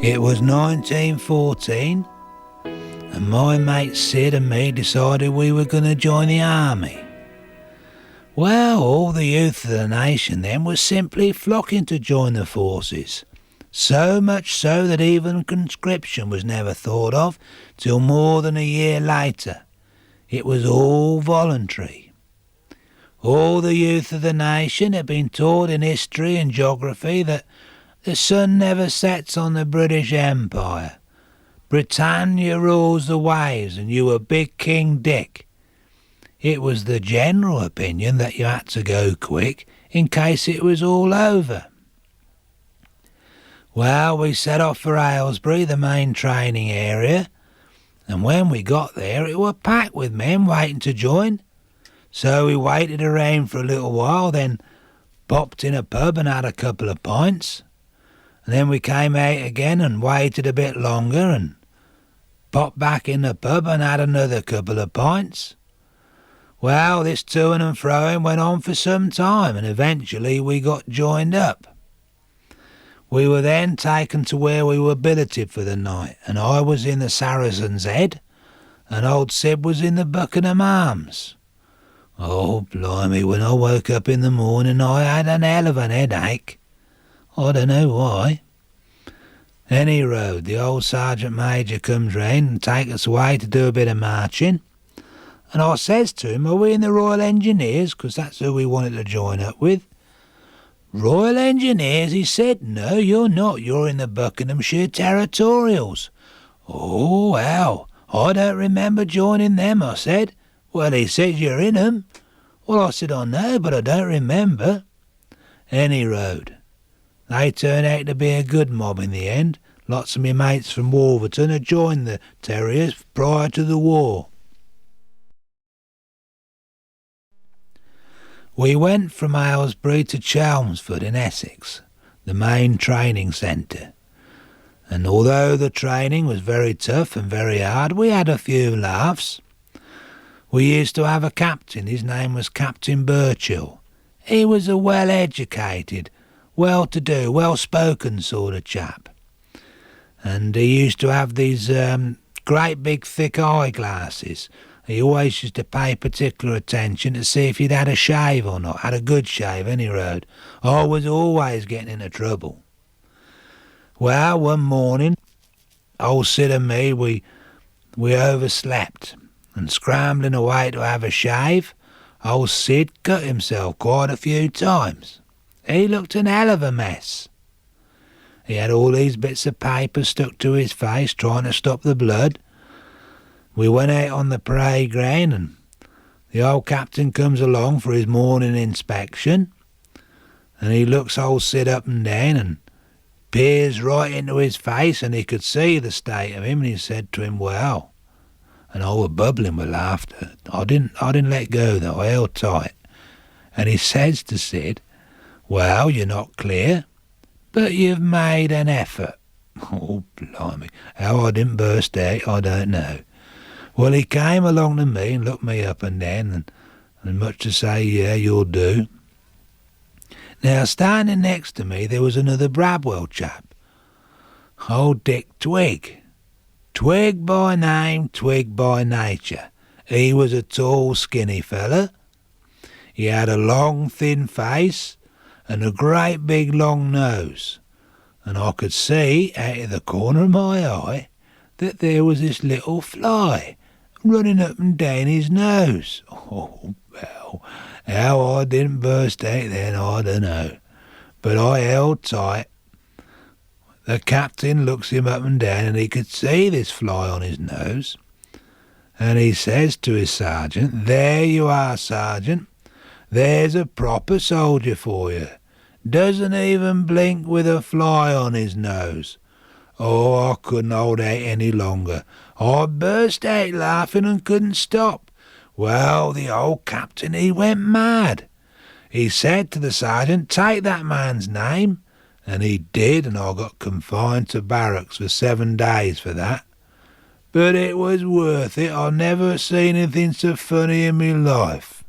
It was 1914, and my mate Sid and me decided we were going to join the army. Well, all the youth of the nation then was simply flocking to join the forces, so much so that even conscription was never thought of till more than a year later. It was all voluntary. All the youth of the nation had been taught in history and geography that the sun never sets on the British Empire. Britannia rules the waves and you were Big King Dick. It was the general opinion that you had to go quick in case it was all over. Well, we set off for Aylesbury, the main training area, and when we got there it was packed with men waiting to join. So we waited around for a little while, then popped in a pub and had a couple of pints. And then we came out again and waited a bit longer and popped back in the pub and had another couple of pints. Well, this to-ing and fro-ing went on for some time, and eventually we got joined up. We were then taken to where we were billeted for the night, and I was in the Saracen's Head, and old Sid was in the Buckingham Arms. Oh, blimey, when I woke up in the morning I had an hell of an headache. I don't know why. Any road, the old Sergeant Major comes round and takes us away to do a bit of marching. And I says to him, are we in the Royal Engineers? Because that's who we wanted to join up with. Royal Engineers? He said, no, you're not. You're in the Buckinghamshire Territorials. Oh, well, I don't remember joining them, I said. Well, he says you're in 'em. Well, I said, I know, but I don't remember. Any road. They turned out to be a good mob in the end. Lots of me mates from Wolverton had joined the Terriers prior to the war. We went from Aylesbury to Chelmsford in Essex, the main training centre. And although the training was very tough and very hard, we had a few laughs. We used to have a captain. His name was Captain Burchill. He was a well-educated, well-to-do, well-spoken sort of chap. And he used to have these great big thick eyeglasses. He always used to pay particular attention to see if you'd had a shave or not, had a good shave, any road. I was always getting into trouble. Well, one morning, old Sid and me, we overslept, and scrambling away to have a shave, old Sid cut himself quite a few times. He looked an hell of a mess. He had all these bits of paper stuck to his face, trying to stop the blood. We went out on the parade ground, and the old captain comes along for his morning inspection, and he looks old Sid up and down and peers right into his face, and he could see the state of him, and he said to him, well, and I was bubbling with laughter. I didn't let go though, I held tight. And he says to Sid, well, you're not clear, but you've made an effort. Oh, blimey, how I didn't burst out, I don't know. Well, he came along to me and looked me up and down, and much to say, yeah, you'll do. Now, standing next to me, there was another Bradwell chap, old Dick Twig. Twig by name, Twig by nature. He was a tall, skinny fella. He had a long, thin face and a great big long nose, and I could see out of the corner of my eye that there was this little fly running up and down his nose. Oh, well, how I didn't burst out then, I don't know. But I held tight. The captain looks him up and down, and he could see this fly on his nose. And he says to his sergeant, there you are, sergeant. There's a proper soldier for you. Doesn't even blink with a fly on his nose. Oh, I couldn't hold out any longer. I burst out laughing and couldn't stop. Well, the old captain, he went mad. He said to the sergeant, take that man's name. And he did, and I got confined to barracks for 7 days for that. But it was worth it. I've never seen anything so funny in my life.